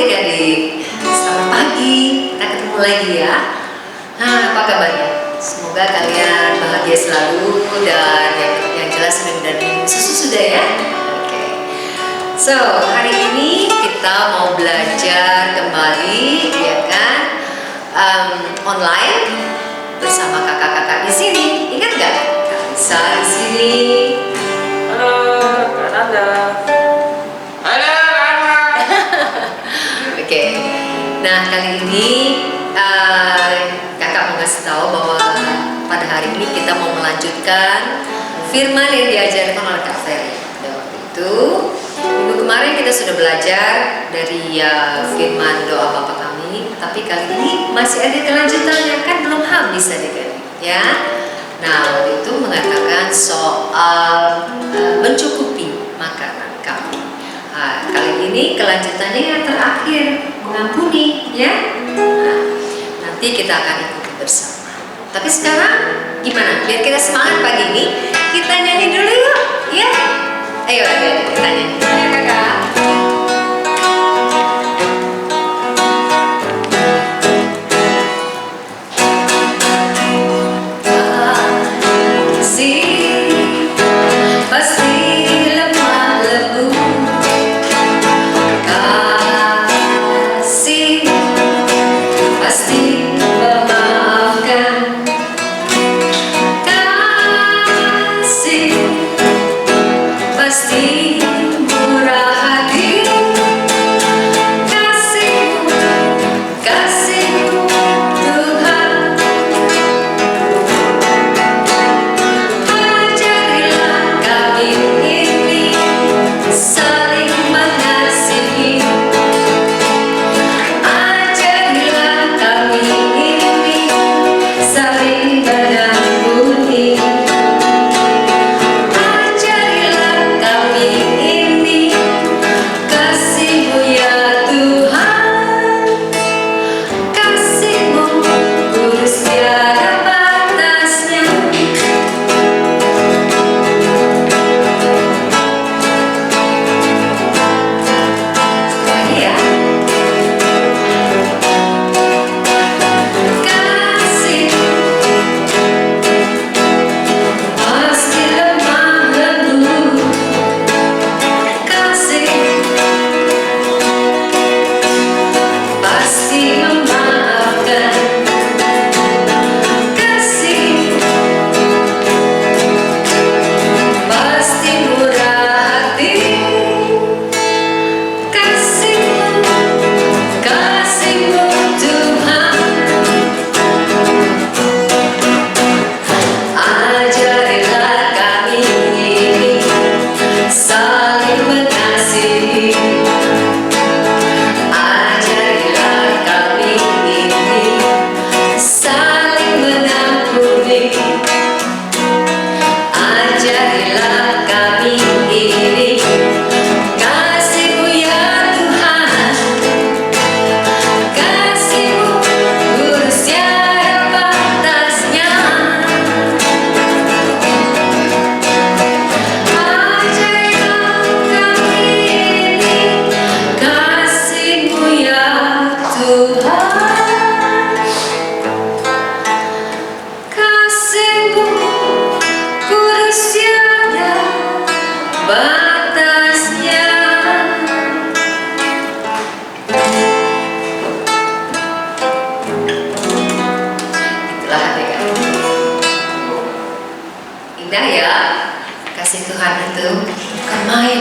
adik-adik, selamat pagi, kita ketemu lagi ya. Nah, apa kabarnya? Semoga kalian bahagia selalu dan yang jelas minum dan minum susu sudah ya. Oke. So, hari ini kita mau belajar kembali, ya kan, online bersama kakak-kakak di sini. Ingat nggak? Kak Lisa di sini. Halo, Kak Nanda. Halo, Kak Anma. Oke. Nah, kali ini kakak mau kasih tahu bahwa pada hari ini kita mau melanjutkan firman yang diajarkan oleh Kak Ferry. Dan waktu itu, minggu kemarin kita sudah belajar dari firman doa Bapa Kami, tapi kali ini masih ada kelanjutannya, kan belum habis adik-adik, ya. Nah, waktu itu mengatakan soal mencukupi makanan kami. Nah, kali ini kelanjutannya yang terakhir, mengampuni, ya. Nah, nanti kita akan ikuti bersama. Tapi sekarang gimana? Biar kita semangat pagi ini, kita nyanyi dulu yuk, ya. Ayo adik-adik, kita nyanyi dulu ya kakak. Indah ya, kasih Tuhan itu bukan main.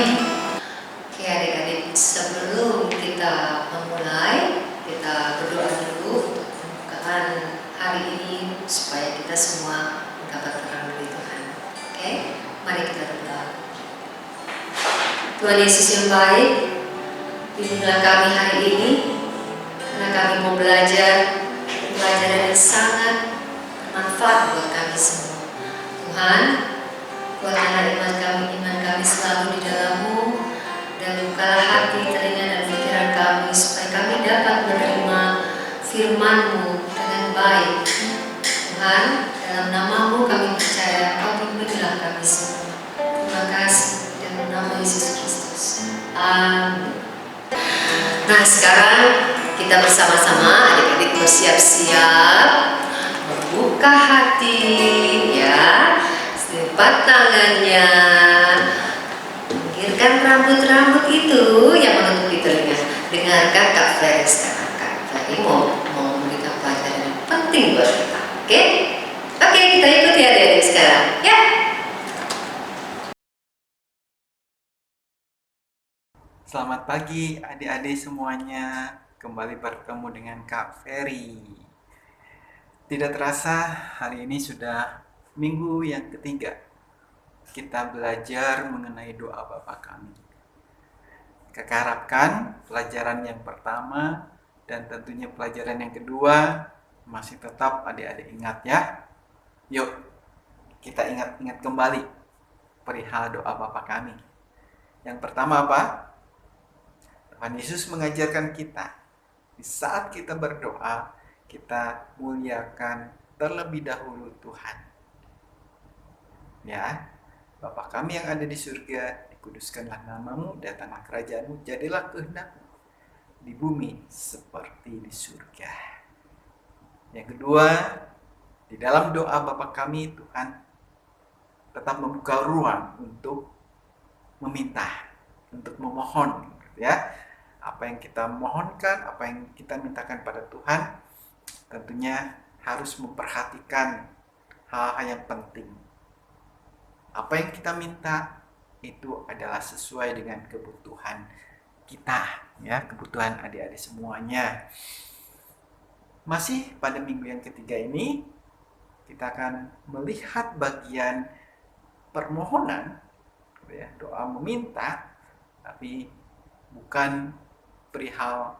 Oke adik-adik, sebelum kita memulai, kita berdoa dulu untuk pembukaan hari ini supaya kita semua mendapat terang dari Tuhan. Oke, mari kita berdoa. Tuhan Yesus yang baik, bimbinglah kami hari ini, karena kami mau belajar pelajaran yang sangat bermanfaat buat kami semua. Tuhan, kuatkanlah iman kami selalu di dalam-Mu, dan bukalah hati, telinga, dan pikiran kami supaya kami dapat menerima firman-Mu dengan baik. Tuhan, dalam nama-Mu kami percaya, Kau bimbinglah kami semua. Terima kasih dalam nama Yesus Kristus. Amin. Nah, sekarang kita bersama-sama adik-adik bersiap-siap membuka hati ya, lipat tangannya, pinggirkan rambut-rambut itu yang menutupi telinga. Dengarkan Kak Ferry sekarang. Kak Ferry mau memberikan pelajaran yang penting buat kita. Oke? Oke, kita ikuti adik-adik sekarang. Ya. Selamat pagi adik-adik semuanya, kembali bertemu dengan Kak Ferry. Tidak terasa hari ini sudah minggu yang ketiga kita belajar mengenai doa Bapa Kami. Kakak harapkan pelajaran yang pertama dan tentunya pelajaran yang kedua masih tetap adik-adik ingat ya. Yuk kita ingat-ingat kembali perihal doa Bapa Kami. Yang pertama apa? Tuhan Yesus mengajarkan kita, di saat kita berdoa, kita muliakan terlebih dahulu Tuhan. Ya, Bapa kami yang ada di surga, dikuduskanlah namamu, datanglah kerajaanmu, jadilah kehendakmu di bumi seperti di surga. Yang kedua, di dalam doa Bapa kami, Tuhan tetap membuka ruang untuk meminta, untuk memohon, ya. Apa yang kita mohonkan, apa yang kita mintakan pada Tuhan, tentunya harus memperhatikan hal-hal yang penting. Apa yang kita minta itu adalah sesuai dengan kebutuhan kita, ya, kebutuhan adik-adik semuanya. Masih pada minggu yang ketiga ini, kita akan melihat bagian permohonan, ya, doa meminta, tapi bukan perihal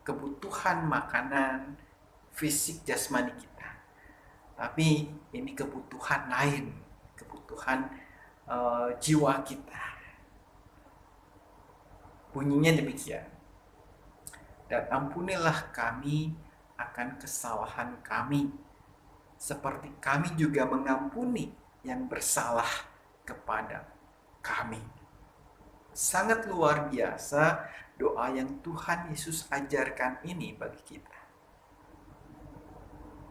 kebutuhan makanan fisik jasmani kita, tapi ini kebutuhan lain, kebutuhan jiwa kita. Bunyinya demikian, dan ampunilah kami akan kesalahan kami, seperti kami juga mengampuni yang bersalah kepada kami. Sangat luar biasa doa yang Tuhan Yesus ajarkan ini bagi kita.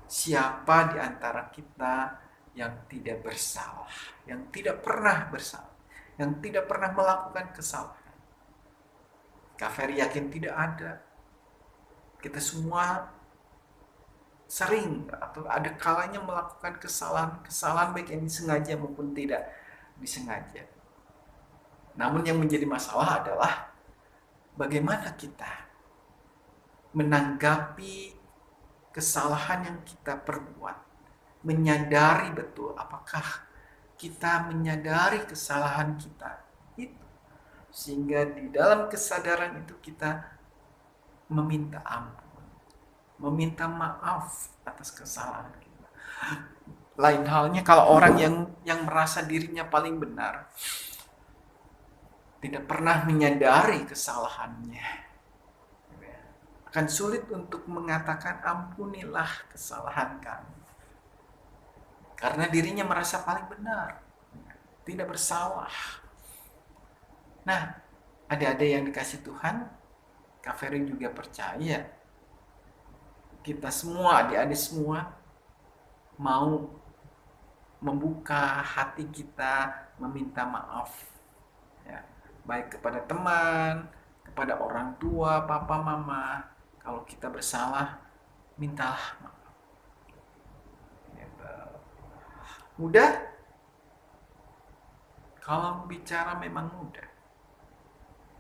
Siapa di antara kita yang tidak bersalah, yang tidak pernah bersalah, yang tidak pernah melakukan kesalahan? Kak Ferry yakin tidak ada. Kita semua sering atau ada kalanya melakukan kesalahan baik yang disengaja maupun tidak disengaja. Namun yang menjadi masalah adalah bagaimana kita menanggapi kesalahan yang kita perbuat, menyadari betul apakah kita menyadari kesalahan kita itu, sehingga di dalam kesadaran itu kita meminta ampun, meminta maaf atas kesalahan kita. Lain halnya kalau orang yang merasa dirinya paling benar, tidak pernah menyadari kesalahannya, akan sulit untuk mengatakan ampunilah kesalahan kami, karena dirinya merasa paling benar, tidak bersalah. Nah, adik-adik yang dikasih Tuhan, Kak Ferry juga percaya kita semua, adik-adik semua mau membuka hati kita meminta maaf, ya, baik kepada teman, kepada orang tua, papa, mama. Kalau kita bersalah, mintalah maaf. Mudah? Kalau bicara memang mudah,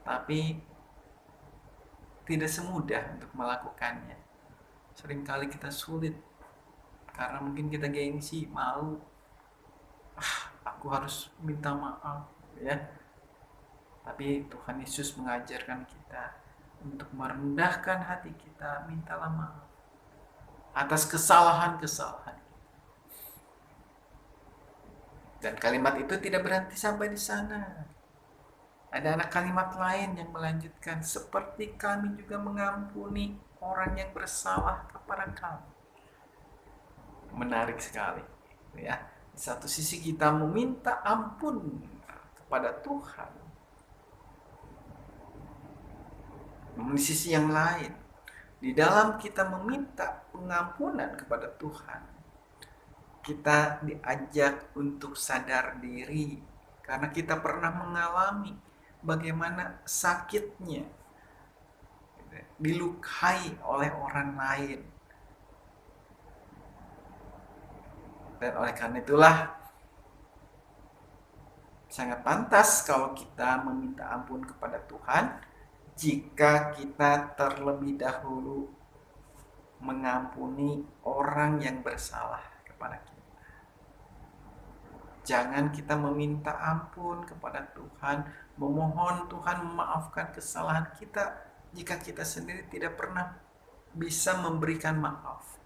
tapi tidak semudah untuk melakukannya. Seringkali kita sulit, karena mungkin kita gengsi, malu. Aku harus minta maaf, ya. Tapi Tuhan Yesus mengajarkan kita untuk merendahkan hati kita, mintalah maaf atas kesalahan-kesalahan kita. Dan kalimat itu tidak berhenti sampai di sana. Ada anak kalimat lain yang melanjutkan, seperti kami juga mengampuni orang yang bersalah kepada kami. Menarik sekali, ya. Di satu sisi kita meminta ampun kepada Tuhan, namun di sisi yang lain Di dalam kita meminta pengampunan kepada Tuhan, kita diajak untuk sadar diri karena kita pernah mengalami bagaimana sakitnya dilukai oleh orang lain. Dan oleh karena itulah sangat pantas kalau kita meminta ampun kepada Tuhan jika kita terlebih dahulu mengampuni orang yang bersalah kepada kita. Jangan kita meminta ampun kepada Tuhan, memohon Tuhan memaafkan kesalahan kita jika kita sendiri tidak pernah bisa memberikan maaf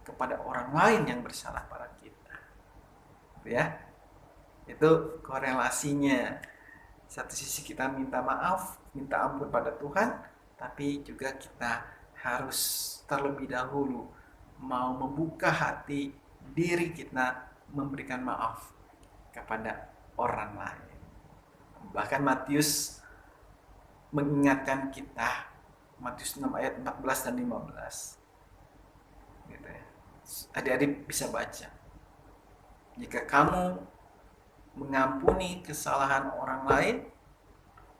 kepada orang lain yang bersalah pada kita. Ya, itu korelasinya. Satu sisi kita minta maaf, minta ampun pada Tuhan, tapi juga kita harus terlebih dahulu mau membuka hati diri kita memberikan maaf kepada orang lain. Bahkan Matius mengingatkan kita, Matius 6 ayat 14 dan 15. Gitu ya. Adik-adik bisa baca. Jika kamu mengampuni kesalahan orang lain,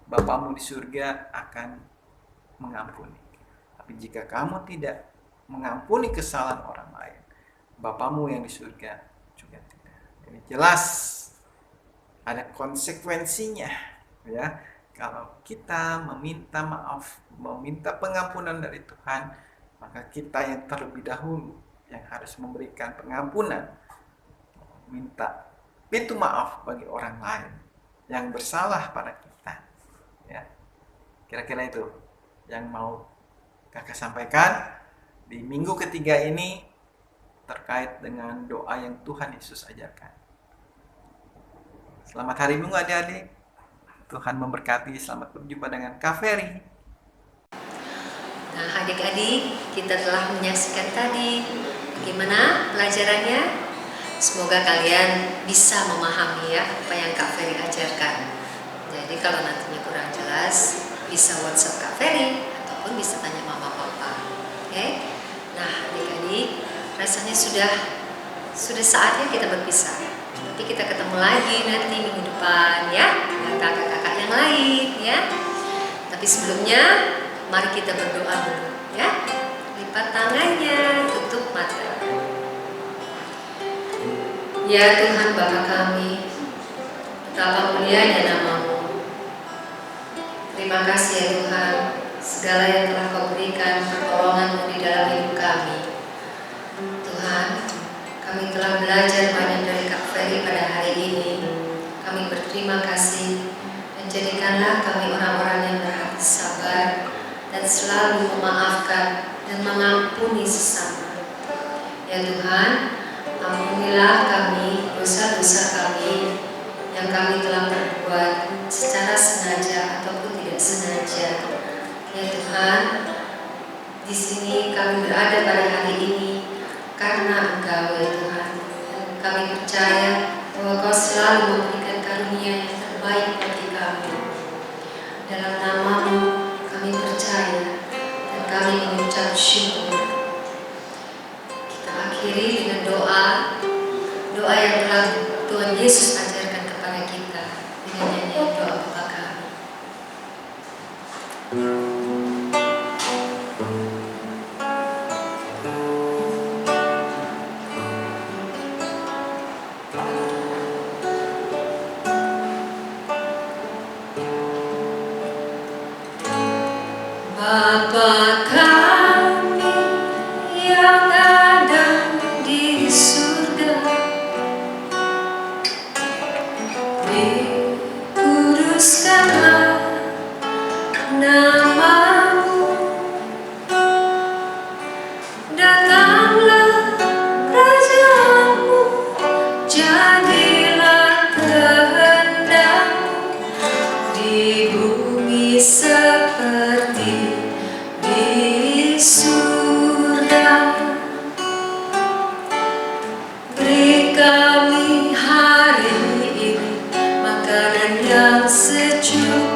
Bapamu di surga akan mengampuni. Tapi jika kamu tidak mengampuni kesalahan orang lain, Bapamu yang di surga juga tidak. Jadi jelas ada konsekuensinya, ya. Kalau kita meminta maaf, meminta pengampunan dari Tuhan, maka kita yang terlebih dahulu yang harus memberikan pengampunan, minta pintu maaf bagi orang lain yang bersalah pada kita. Ya, kira-kira itu yang mau kakak sampaikan di minggu ketiga ini terkait dengan doa yang Tuhan Yesus ajarkan. Selamat hari Minggu adik-adik. Tuhan memberkati. Selamat berjumpa dengan Kak Ferry. Nah, adik-adik, kita telah menyaksikan tadi bagaimana pelajarannya. Semoga kalian bisa memahami ya apa yang Kak Ferry ajarkan. Jadi kalau nantinya kurang jelas, bisa WhatsApp Kak Ferry ataupun bisa tanya mama papa. Oke? Nah, adik-adik, rasanya sudah saatnya kita berpisah. Nanti kita ketemu lagi nanti minggu depan ya, dengan kakak-kakak yang lain ya. Tapi sebelumnya, mari kita berdoa dulu ya. Lipat tangannya, tutup mata. Ya Tuhan Bapa kami, betapa mulianya nama-Mu. Terima kasih ya Tuhan, segala yang telah Kau berikan pertolongan-Mu di dalam hidup kami. Tuhan, kami telah belajar banyak dari Kak Ferry pada hari ini. Kami berterima kasih dan jadikanlah kami orang-orang yang berhati sabar dan selalu memaafkan dan mengampuni sesama. Ya Tuhan, ampunilah kami dosa-dosa kami yang kami telah perbuat secara sengaja ataupun tidak sengaja. Ya Tuhan, di sini kami berada pada hari ini karena Engkau ya Tuhan. Kami percaya bahwa Kau selalu memberikan karunia yang terbaik bagi kami. Dalam nama-Mu kami percaya dan kami mengucap syukur. Kita akhiri dengan doa yang telah Tuhan Yesus ajarkan kepada kita dengan nyanyian doa Bapa kami. Bapa kami yang ada di surga, dikuduskanlah nama-Mu, datanglah kerajaan-Mu, jadilah kehendak-Mu di bumi seperti di surga. Beri kami hari ini makanan yang sejuk,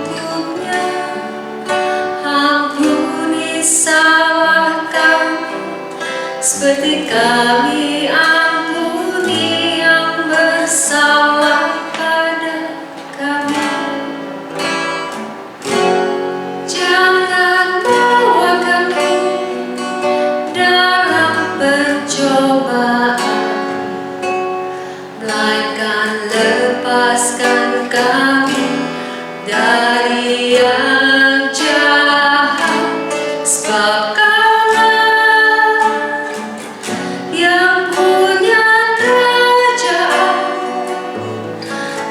Tuhan lepaskan kami dari yang jahat, sebab Kaulah yang punya kerajaan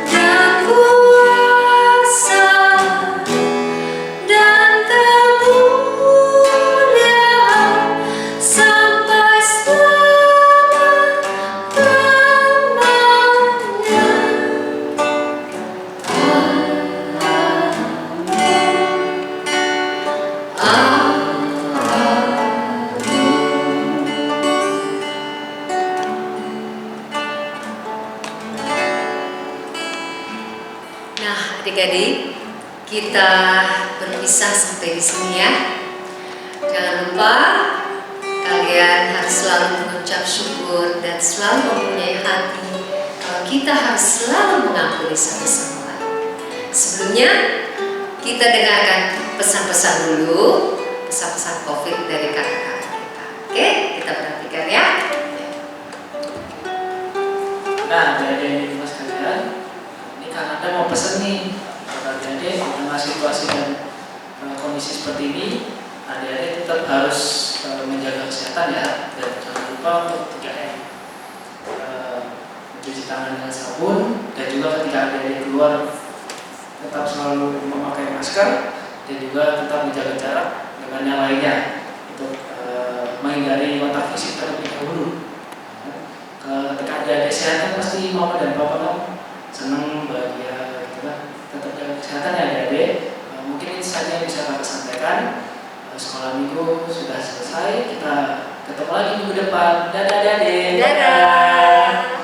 dan kuasa dan kemuliaan sampai selama-lamanya. Nah, adik-adik, kita berpisah sampai di sini ya. Jangan lupa kalian harus selalu mengucap syukur dan selalu mempunyai hati kalau kita harus selalu mengampuni satu sama lain. Sebelumnya, kita dengarkan pesan-pesan dulu, pesan-pesan COVID dari kakak-kakak kita. Oke, kita perhatikan ya. Nah, adik-adik mas kalian, ini Kak Nanda mau pesen nih, adik-adik dengan situasi dan kondisi seperti ini, adik-adik tetap harus menjaga kesehatan ya, dan jangan lupa untuk 3M, mencuci tangan dengan sabun, dan juga ketika adik-adik keluar tetap selalu memakai masker, dan juga tetap menjaga jarak dengan yang lainnya untuk menghindari kontak fisik terlebih dahulu. Ketika ada kesehatan pasti mama dan papa kan senang, bahagia gitu kan. Tetap jaga kesehatan ya adik-adik. Mungkin ini saja yang bisa kakak sampaikan. Sekolah minggu sudah selesai, kita ketemu lagi minggu depan. Dadah adik-adik. Dadah.